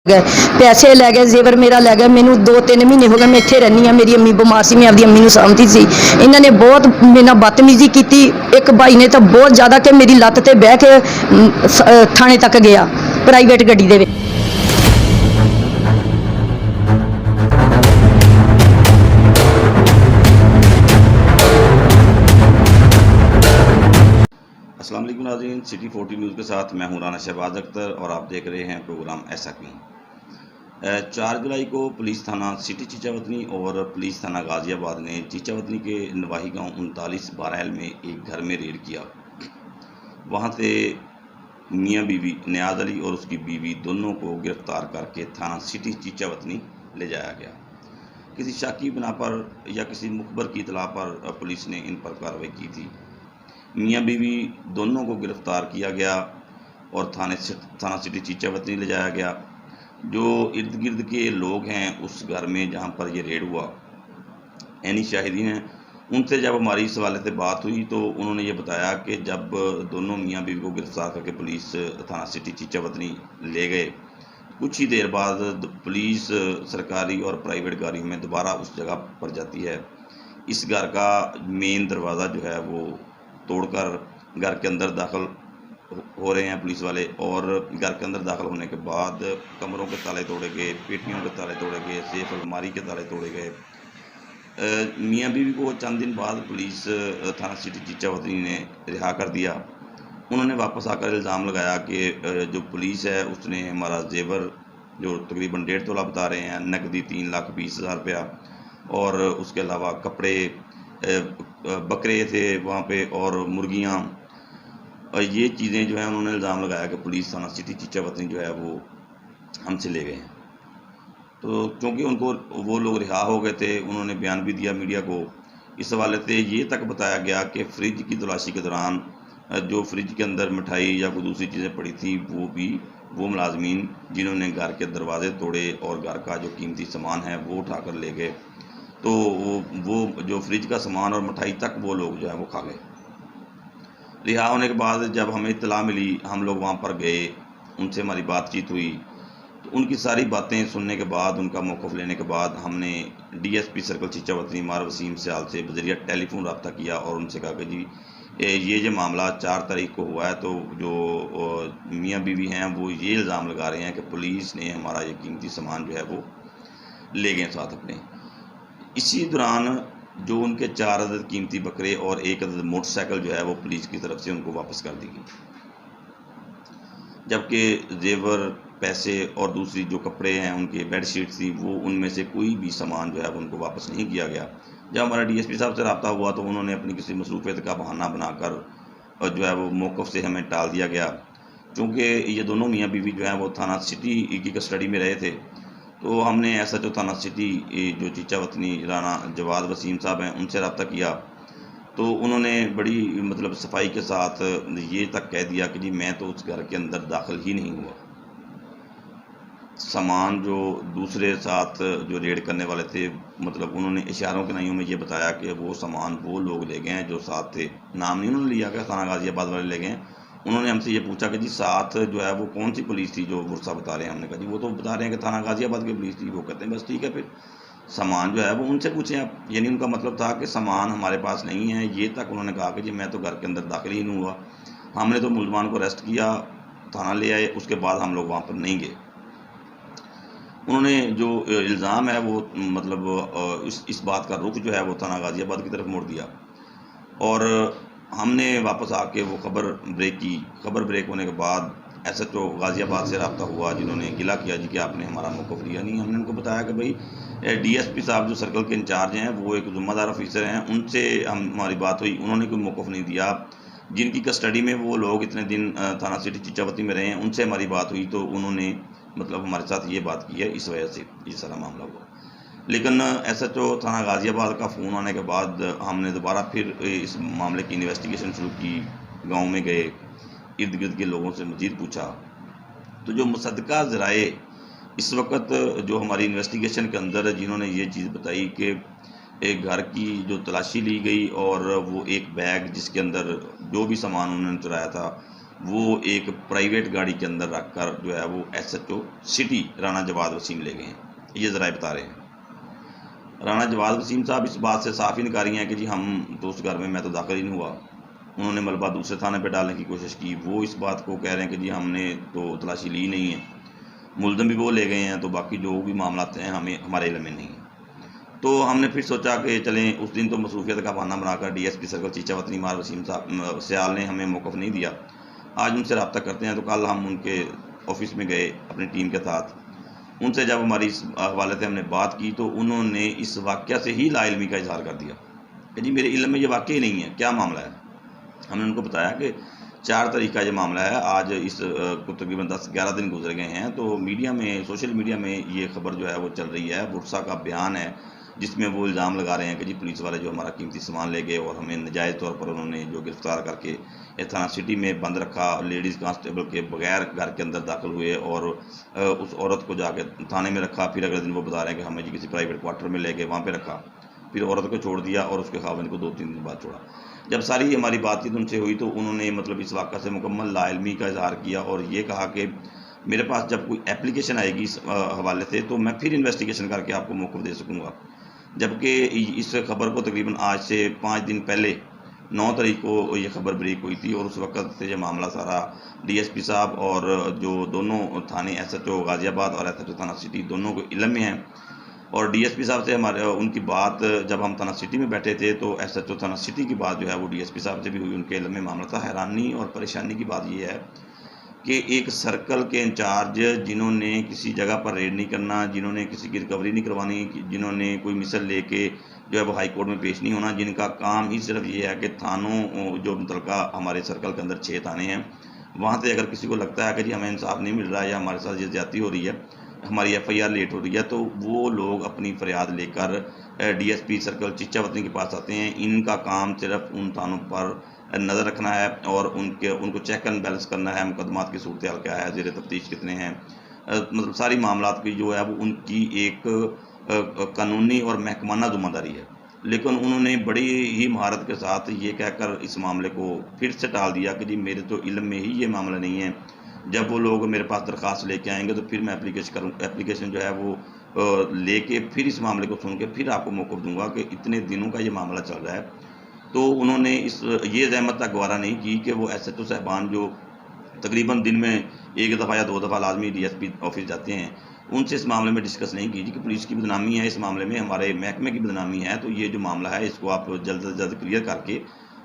गए पैसे लै गए जेवर मेरा लै गए। मैनू 2-3 महीने हो गए मैं इत्थे रहनी हाँ। मेरी अम्मी बीमार सी, मैं अपनी अम्मी नू सामभदी सी। इन्होंने बहुत मेरे नाल बदतमीजी की। एक भाई ने तो बहुत ज़्यादा कि मेरी लत्त ते बह के थाने तक गया प्राइवेट गड्डी दे विच। अस्सलाम वालेकुम नाज़रीन, सिटी 40 न्यूज़ के साथ मैं हूं राना शहबाज अख्तर और आप देख रहे हैं प्रोग्राम ऐसा क्यों। 4 जुलाई को पुलिस थाना सिटी चीचावतनी और पुलिस थाना गाज़ियाबाद ने चीचावतनी के नवाही गांव 39-12 में एक घर में रेड किया। वहां से मियां बीवी नियाज अली और उसकी बीवी दोनों को गिरफ्तार करके थाना सिटी चीचावतनी ले जाया गया। किसी शाकी बिना पर या किसी मुखबर की इतला पर पुलिस ने इन पर कार्रवाई की थी। मियां बीवी दोनों को गिरफ्तार किया गया और थाना सिटी चीचावतनी ले जाया गया। जो इर्द गिर्द के लोग हैं उस घर में जहां पर ये रेड हुआ, यानी शाहिदीन हैं, उनसे जब हमारी इस हवाले से बात हुई तो उन्होंने ये बताया कि जब दोनों मियां बीवी को गिरफ्तार करके पुलिस थाना सिटी चीचावतनी ले गए, कुछ ही देर बाद पुलिस सरकारी और प्राइवेट गाड़ियों में दोबारा उस जगह पर जाती है। इस घर का मेन दरवाज़ा जो है वो तोड़कर घर के अंदर दाखिल हो रहे हैं पुलिस वाले, और घर के अंदर दाखिल होने के बाद कमरों के ताले तोड़े गए, पेटियों के ताले तोड़े गए, सेफ अलमारी के ताले तोड़े गए। मियां बीवी को चंद दिन बाद पुलिस थाना सिटी चीचावतनी ने रिहा कर दिया। उन्होंने वापस आकर इल्ज़ाम लगाया कि जो पुलिस है उसने हमारा जेवर जो तकरीबन 1.5 तोला बता रहे हैं, नकदी 3,20,000 रुपया और उसके अलावा कपड़े, बकरे थे वहाँ पे और मुर्गियाँ, और ये चीज़ें जो हैं उन्होंने इल्ज़ाम लगाया कि पुलिस थाना सिटी चीचावतनी जो है वो हमसे ले गए हैं। तो क्योंकि उनको वो लोग रिहा हो गए थे, उन्होंने बयान भी दिया मीडिया को। इस हवाले से ये तक बताया गया कि फ्रिज की तलाशी के दौरान जो फ्रिज के अंदर मिठाई या कोई दूसरी चीज़ें पड़ी थी वो मुलाजमीन जिन्होंने घर के दरवाजे तोड़े और घर का जो कीमती सामान है वो उठाकर ले गए, तो वो जो फ्रिज का सामान और मिठाई तक वो लोग जो है वो खा गए। रिहा होने के बाद जब हमें इत्तला मिली, हम लोग वहाँ पर गए, उनसे हमारी बातचीत हुई, तो उनकी सारी बातें सुनने के बाद, उनका मौक़िफ़ लेने के बाद हमने डीएसपी सर्कल चीचावतनी मार वसीम सयाल से बज़रिया टेलीफोन रब्ता किया और उनसे कहा कि जी ये जो मामला 4 तारीख को हुआ है, तो जो मियाँ बीवी हैं वो ये इल्ज़ाम लगा रहे हैं कि पुलिस ने हमारा ये कीमती सामान जो है वो ले गए साथ अपने। इसी दौरान जो उनके 4 अदद कीमती बकरे और 1 अदद मोटरसाइकिल जो है वो पुलिस की तरफ से उनको वापस कर दी गई, जबकि जेवर, पैसे और दूसरी जो कपड़े हैं, उनके बेडशीट थी, वो उनमें से कोई भी सामान जो है उनको वापस नहीं किया गया। जब हमारा डीएसपी साहब से रब्ता हुआ तो उन्होंने अपनी किसी मसरूफियत का बहाना बनाकर और जो है वो मौक़िफ़ से हमें टाल दिया गया। चूँकि ये दोनों मियाँ बीवी जो हैं वो थाना सिटी की कस्टडी में रहे थे, तो हमने ऐसा जो थाना सिटी जो चीचावतनी राना जवाद वसीम साहब हैं उनसे रब्ता किया, तो उन्होंने बड़ी मतलब सफाई के साथ ये तक कह दिया कि जी मैं तो उस घर के अंदर दाखिल ही नहीं हुआ। सामान जो दूसरे साथ जो रेड करने वाले थे, मतलब उन्होंने इशारों के नइयों में ये बताया कि वो सामान वो लोग ले गए हैं जो साथ थे। नाम नहीं उन्होंने लिया कि थाना गाज़ियाबाद वाले ले गए हैं। उन्होंने हमसे ये पूछा कि जी साथ जो है वो कौन सी पुलिस थी जो बुरसा बता रहे हैं। हमने कहा जी वो तो बता रहे हैं कि थाना गाज़ियाबाद की पुलिस थी। वो कहते हैं बस ठीक है, फिर सामान जो है वो उनसे पूछें आप। यानी उनका मतलब था कि सामान हमारे पास नहीं है। ये तक उन्होंने कहा कि जी मैं तो घर के अंदर दाखिल ही नहीं हुआ। हमने तो मुलजमान को अरेस्ट किया, थाना ले आए, उसके बाद हम लोग वहाँ पर नहीं गए। उन्होंने जो इल्ज़ाम है वो मतलब इस बात का रुख जो है वो थाना गाज़ियाबाद की तरफ मोड़ दिया, और हमने वापस आके वो खबर ब्रेक की। खबर ब्रेक होने के बाद एसएचओ गाज़ियाबाद से रब्ता हुआ, जिन्होंने गिला किया जी कि आपने हमारा मौक़िफ़ लिया नहीं। हमने उनको बताया कि भाई डीएसपी साहब जो सर्कल के इंचार्ज हैं वो एक ज़िम्मेदार ऑफिसर हैं, उनसे हमारी बात हुई, उन्होंने कोई मौक़िफ़ नहीं दिया। जिनकी कस्टडी में वो लोग इतने दिन थाना सिटी चीचावतनी में रहे हैं, उनसे हमारी बात हुई तो उन्होंने मतलब हमारे साथ ये बात की है, इस वजह से ये सारा मामला हुआ। लेकिन एसएचओ थाना गाज़ियाबाद का फ़ोन आने के बाद हमने दोबारा फिर इस मामले की इन्वेस्टिगेशन शुरू की। गांव में गए, इर्द गिर्द के लोगों से मज़ीद पूछा, तो जो मुसद्दका ज़राए इस वक्त जो हमारी इन्वेस्टिगेशन के अंदर जिन्होंने ये चीज़ बताई कि एक घर की जो तलाशी ली गई और वो एक बैग जिसके अंदर जो भी सामान उन्होंने चुराया था वो एक प्राइवेट गाड़ी के अंदर रखकर जो है वो SHO सिटी राणा जवाद वसीम ले गए हैं। ये ज़राए बता रहे हैं। राणा जवाद वसीम साहब इस बात से साफ इनकारी हैं कि जी हम तो उस घर में मैं तो दाखिल ही नहीं हुआ। उन्होंने मलबा दूसरे थाने पे डालने की कोशिश की। वो इस बात को कह रहे हैं कि जी हमने तो तलाशी ली नहीं है, मुलज़म भी वो ले गए हैं, तो बाकी जो भी मामला हैं हमें हमारे इल्म में नहीं है। तो हमने फिर सोचा कि चलें, उस दिन तो मसरूफियत का बहाना बनाकर DSP सर्कल चीचावतनी मार वसीम साहब सयाल ने हमें मौक़िफ़ नहीं दिया। आज उनसे रब्ता करते हैं। तो कल हम उनके ऑफिस में गए अपनी टीम के साथ। उनसे जब हमारी इस हवाले से हमने बात की तो उन्होंने इस वाक़या से ही लाइल्मी का इज़हार कर दिया कि जी मेरे इल्म में ये वाक़या ही नहीं है, क्या मामला है। हमने उनको बताया कि 4 तारीख का ये मामला है। आज इस को तकरीबन 10-11 दिन गुजर गए हैं। तो मीडिया में, सोशल मीडिया में ये खबर जो है वो चल रही है। बुरसा का बयान है जिसमें वो इल्ज़ाम लगा रहे हैं कि जी पुलिस वाले जो हमारा कीमती सामान ले गए और हमें नाजायज़ तौर पर उन्होंने जो गिरफ़्तार करके थाना सिटी में बंद रखा, लेडीज़ कांस्टेबल के बगैर घर के अंदर दाखिल हुए और उस औरत को जाके थाने में रखा। फिर अगले दिन वो बता रहे हैं कि हमें जी किसी प्राइवेट क्वार्टर में ले गए, वहाँ पे रखा, फिर औरत को छोड़ दिया और उसके खाविंद को 2-3 दिन बाद छोड़ा। जब सारी हमारी बातचीत उनसे हुई तो उन्होंने मतलब इस वाक़या से मुकम्मल लाइल्मी का इज़हार किया और ये कहा कि मेरे पास जब कोई एप्लीकेशन आएगी इस हवाले से तो मैं फिर इन्वेस्टिगेशन करके आपको मौक़िफ़ दे सकूँगा। जबकि इस खबर को तकरीबन आज से 5 दिन पहले 9 तारीख को ये खबर ब्रेक हुई थी और उस वक़्त से ये मामला सारा DSP साहब और जो दोनों थाने SHO गाज़ियाबाद और SHO थाना सिटी दोनों को इल्म में हैं। और DSP साहब से हमारे उनकी बात जब हम थाना सिटी में बैठे थे तो SHO थाना सिटी की बात जो है वो DSP साहब से भी हुई, उनके इल्म में मामला था। हैरानी और परेशानी की बात ये है कि एक सर्कल के इंचार्ज जिन्होंने किसी जगह पर रेड नहीं करना, जिन्होंने किसी की रिकवरी नहीं करवानी, जिन्होंने कोई मिसल लेके जो है वो हाई कोर्ट में पेश नहीं होना, जिनका काम ही सिर्फ ये है कि थानों जो मुतलका हमारे सर्कल के अंदर 6 थाने हैं, वहाँ से अगर किसी को लगता है कि जी हमें इंसाफ नहीं मिल रहा है या हमारे साथ ये ज़्यादती हो रही है, हमारी FIR लेट हो रही है, तो वो लोग अपनी फरियाद लेकर DSP सर्कल चीचावतनी के पास आते हैं। इनका काम सिर्फ उन थानों पर नज़र रखना है और उनको चेक एंड बैलेंस करना है, मुकदमात की सूरत हाल क्या है, ज़ेर तफ्तीश कितने हैं, मतलब सारी मामलात की जो है वो उनकी एक कानूनी और महकमाना ज़िम्मेदारी है। लेकिन उन्होंने बड़ी ही महारत के साथ ये कहकर इस मामले को फिर से टाल दिया कि जी मेरे तो इल्म में ही ये मामला नहीं है। जब वो लोग मेरे पास दरख्वास्त लेके आएंगे तो फिर मैं एप्लीकेशन जो है वो लेके फिर इस मामले को सुन के फिर आपको मौक़िफ़ दूंगा कि इतने दिनों का ये मामला चल रहा है। तो उन्होंने ये ज़हमत तक गवारा नहीं की कि वो SHO साहबान जो तकरीबन दिन में 1 दफ़ा या 2 दफ़ा लाजमी DSP ऑफिस जाते हैं, उनसे इस मामले में डिस्कस नहीं की कि पुलिस की बदनामी है इस मामले में, हमारे महकमे की बदनामी है, तो ये जो मामला है इसको आप जल्द से जल्द क्लियर करके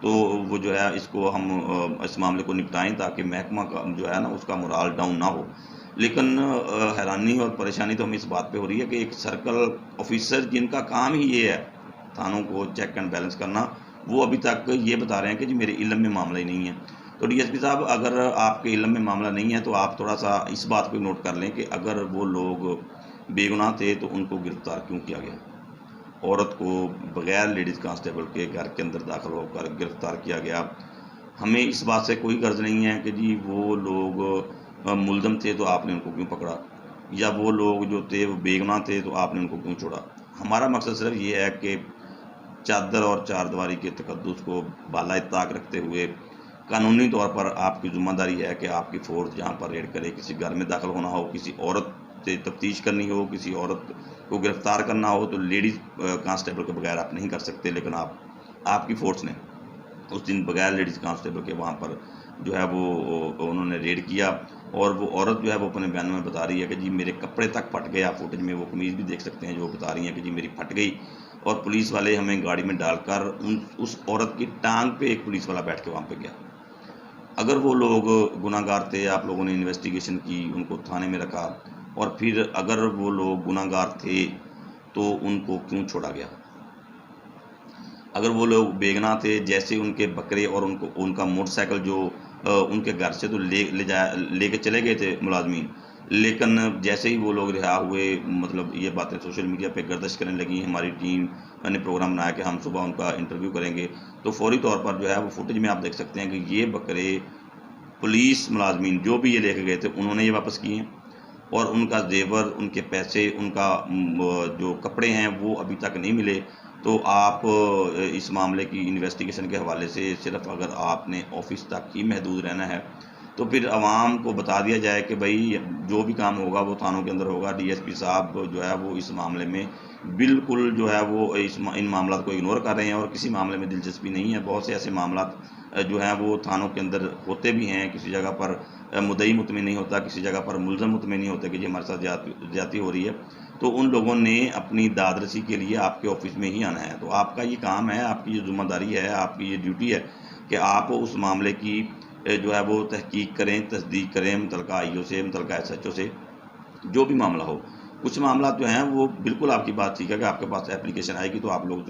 तो वो जो है इसको हम इस मामले को निपटाएं ताकि महकमा का जो है ना उसका मोराल डाउन ना हो। लेकिन हैरानी और परेशानी तो हमें इस बात पे हो रही है कि एक सर्कल ऑफिसर जिनका काम ही ये है थानों को चेक एंड बैलेंस करना, वो अभी तक ये बता रहे हैं कि जी मेरे इल्म में मामला ही नहीं है। तो DSP साहब अगर आपके इल्म में मामला नहीं है तो आप थोड़ा सा इस बात को नोट कर लें कि अगर वो लोग बेगुनाह थे तो उनको गिरफ़्तार क्यों किया गया। औरत को बग़ैर लेडीज़ कांस्टेबल के घर के अंदर दाखिल होकर गिरफ़्तार किया गया। हमें इस बात से कोई गर्ज नहीं है कि जी वो लोग मुलज़म थे तो आपने उनको क्यों पकड़ा, या वो लोग जो थे वो बेगुनाह थे तो आपने उनको क्यों छोड़ा। हमारा मकसद सिर्फ ये है कि चादर और चारदीवारी के तकद्दुस को बाला ताक रखते हुए कानूनी तौर पर आपकी ज़िम्मेदारी है कि आपकी फ़ोर्स जहाँ पर रेड करे, किसी घर में दाखिल होना हो, किसी औरत से तफ्तीश करनी हो, किसी औरत को गिरफ़्तार करना हो, तो लेडीज़ कांस्टेबल के बगैर आप नहीं कर सकते। लेकिन आपकी फ़ोर्स ने उस दिन बगैर लेडीज़ कांस्टेबल के वहाँ पर जो है वो उन्होंने रेड किया और वो औरत जो है वो अपने बयान में बता रही है कि जी मेरे कपड़े तक फट गए। आप फुटेज में वो कमीज़ भी देख सकते हैं जो बता रही हैं कि जी मेरी फट गई और पुलिस वाले हमें गाड़ी में डालकर उस औरत की टांग पे एक पुलिस वाला बैठ के वहाँ पे गया। अगर वो लोग गुनाहगार थे, आप लोगों ने इन्वेस्टिगेशन की, उनको थाने में रखा और फिर अगर वो लोग गुनाहगार थे तो उनको क्यों छोड़ा गया। अगर वो लोग बेगुनाह थे, जैसे उनके बकरे और उनका मोटरसाइकिल जो उनके घर से तो लेके चले गए थे मुलाजमीन, लेकिन जैसे ही वो लोग रिहा हुए, मतलब ये बातें सोशल मीडिया पे गर्दिश करने लगी। हमारी टीम ने प्रोग्राम बनाया कि हम सुबह उनका इंटरव्यू करेंगे, तो फौरी तौर पर जो है वो फुटेज में आप देख सकते हैं कि ये बकरे पुलिस मुलाजमीन जो भी ये लेके गए थे उन्होंने ये वापस किए और उनका जेवर, उनके पैसे, उनका जो कपड़े हैं वो अभी तक नहीं मिले। तो आप इस मामले की इन्वेस्टिगेशन के हवाले से सिर्फ अगर आपने ऑफिस तक ही महदूद रहना है तो फिर आवाम को बता दिया जाए कि भाई जो भी काम होगा वो थानों के अंदर होगा। डीएसपी साहब जो है वो इस मामले में बिल्कुल जो है वो इन मामला को इग्नोर कर रहे हैं और किसी मामले में दिलचस्पी नहीं है। बहुत से ऐसे मामला जो हैं वो थानों के अंदर होते भी हैं, किसी जगह पर मुद्दई मुतमिन नहीं होता, किसी जगह पर मुलज़म मुतमिन नहीं होता कि जी हमारे साथ ज़्यादती हो रही है। तो उन लोगों ने अपनी दादरसी के लिए आपके ऑफिस में ही आना है। तो आपका ये काम है, आपकी ये ज़िम्मेदारी है, आपकी ये ड्यूटी है कि आप उस मामले की जो है वो तहकीक करें, तस्दीक करें मुतलका आईओ से, मुतलका एसएचओ से, जो भी मामला हो। कुछ मामला जो हैं वो बिल्कुल आपकी बात ठीक है कि आपके पास एप्लीकेशन आएगी तो आप लोग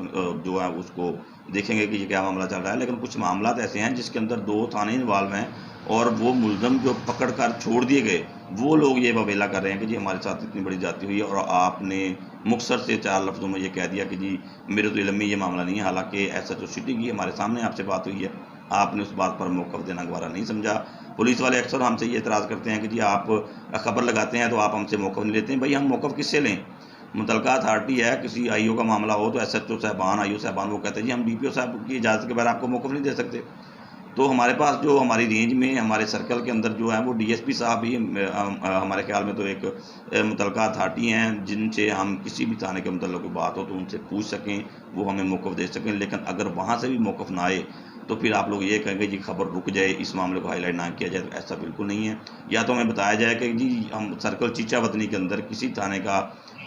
जो है उसको देखेंगे कि ये क्या मामला चल रहा है। लेकिन कुछ मामला ऐसे हैं जिसके अंदर 2 थाने इन्वॉल्व हैं और वो मुलज़म जो पकड़ कर छोड़ दिए गए, वो लोग ये बवेला कर रहे हैं कि जी हमारे साथ इतनी बड़ी ज़्यादती हुई है और आपने मुख्तसर से 4 लफ्ज़ों में ये कह दिया कि जी मेरे तो इल्म में ये मामला नहीं है। हालांकि एसएचओ सिटी की हमारे सामने आपसे बात हुई है, आपने उस बात पर मौक़िफ़ देना गवारा नहीं समझा। पुलिस वाले अक्सर हमसे ये एतराज़ करते हैं कि जी आप खबर लगाते हैं तो आप हमसे मौक़िफ़ नहीं लेते हैं। भाई हम मौक़िफ़ किससे लें? मुतलका अथॉरिटी है, किसी आईओ का मामला हो तो एसएचओ साहबान, आईओ साहबान वो कहते हैं जी हम डीपीओ साहब की इजाज़त के बगैर आपको मौक़िफ़ नहीं दे सकते। तो हमारे पास जो हमारी रेंज में हमारे सर्कल के अंदर जो है वो डीएसपी साहब ही हमारे ख्याल में तो एक मुतलका अथॉरिटी हैं जिनसे हम किसी भी थाने के मतलब कोई बात हो तो उनसे पूछ सकें, वो हमें मौक़िफ़ दे सकें। लेकिन अगर वहाँ से भी मौक़िफ़ ना आए तो फिर आप लोग ये कहेंगे जी खबर रुक जाए, इस मामले को हाईलाइट ना किया जाए, तो ऐसा बिल्कुल नहीं है। या तो हमें बताया जाए कि जी हम सर्कल चीचा वतनी के अंदर किसी थाने का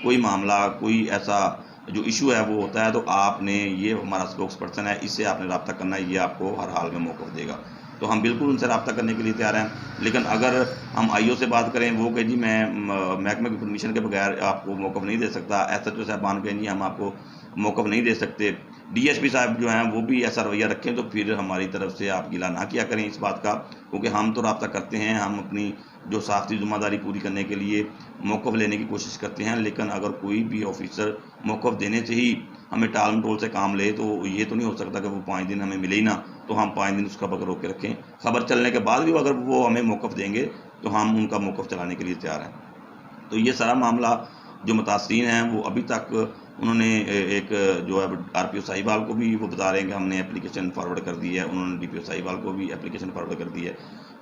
कोई मामला, कोई ऐसा जो इशू है वो होता है तो आपने ये हमारा स्पोक्स पर्सन है, इससे आपने रब्ता करना है, ये आपको हर हाल में मौक़िफ़ देगा। तो हम बिल्कुल उनसे रब्ता करने के लिए तैयार हैं। लेकिन अगर हम आईओ से बात करें, वो कहे जी मैं महकमे की परमिशन के बगैर आपको मौक़िफ़ नहीं दे सकता, एसएचओ साहबान कहें जी हम आपको मौक़िफ़ नहीं दे सकते, डीएसपी साहब जो हैं वो भी ऐसा रवैया रखें, तो फिर हमारी तरफ से आप गिला ना किया करें इस बात का, क्योंकि हम तो रब्ता करते हैं, हम अपनी जो साख्ती ज़िम्मेदारी पूरी करने के लिए मौक़िफ़ लेने की कोशिश करते हैं। लेकिन अगर कोई भी ऑफिसर मौक़िफ़ देने से ही हमें टाल मटोल से काम ले तो ये तो नहीं हो सकता कि वो 5 दिन हमें मिले ही ना, तो हम 5 दिन उसका रोक के रखें। खबर चलने के बाद भी अगर वो हमें मौक़िफ़ देंगे तो हम उनका मौक़िफ़ चलाने के लिए तैयार हैं। तो ये सारा मामला जो मुतासिरीन हैं वो अभी तक उन्होंने एक जो है आरपीओ साहिबाल को भी वो बता रहे हैं कि हमने एप्लीकेशन फॉरवर्ड कर दी है, उन्होंने डीपीओ साहिबाल को भी एप्लीकेशन फॉरवर्ड कर दी है।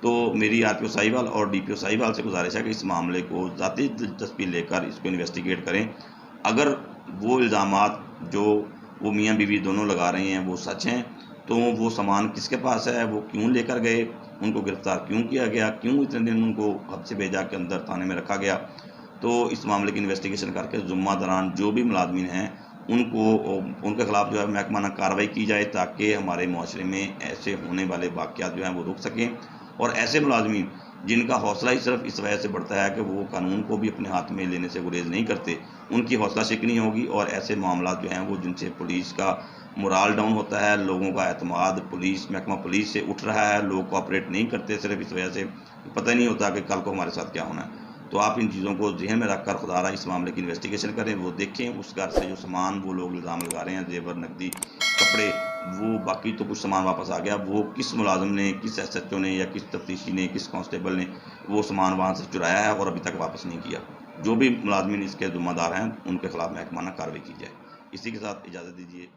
तो मेरी आरपीओ साहिबाल और डीपीओ साहिबाल से गुजारिश है कि इस मामले को ज़ाती दिलचस्पी लेकर इसको इन्वेस्टिगेट करें। अगर वो इल्ज़ामात जो वो मियाँ बीवी दोनों लगा रहे हैं वो सच हैं, तो वो सामान किसके पास है, वो क्यों लेकर गए, उनको गिरफ़्तार क्यों किया गया, क्यों इतने दिन उनको हब्से भेजा के अंदर थाने में रखा गया। तो इस मामले की इन्वेस्टिगेशन करके ज़िम्मेदारान जो भी मुलाज़मीन हैं उनके ख़िलाफ़ जो है महकमाना कार्रवाई की जाए, ताकि हमारे मुआशरे में ऐसे होने वाले वाक़यात जो हैं वो रुक सकें। और ऐसे मुलाज़मीन जिनका हौसला ही सिर्फ इस वजह से बढ़ता है कि वो कानून को भी अपने हाथ में लेने से गुरेज़ नहीं करते, उनकी हौसला शिकनी होगी। और ऐसे मामला जो हैं वो जिनसे पुलिस का मोराल डाउन होता है, लोगों का एतमाद पुलिस महकमा पुलिस से उठ रहा है, लोग कोऑपरेट नहीं करते सिर्फ इस वजह से, पता ही नहीं होता कि कल को हमारे साथ क्या होना है। तो आप इन चीज़ों को ज़हन में रखकर खुदारा इस मामले की इन्वेस्टिगेशन करें, वो देखें उस घर से जो सामान वो लोग इल्ज़ाम लगा रहे हैं, जेवर, नकदी, कपड़े, वो बाकी तो कुछ सामान वापस आ गया, वो किस मुलाजिम ने, किस एसएचओ ने या किस तफ्तीशी ने, किस कांस्टेबल ने वो सामान वहाँ से चुराया है और अभी तक वापस नहीं किया। जो भी मुलाजिमीन इसके ज़िम्मेदार हैं उनके खिलाफ महकमाना कार्रवाई की जाए। इसी के साथ इजाज़त दीजिए।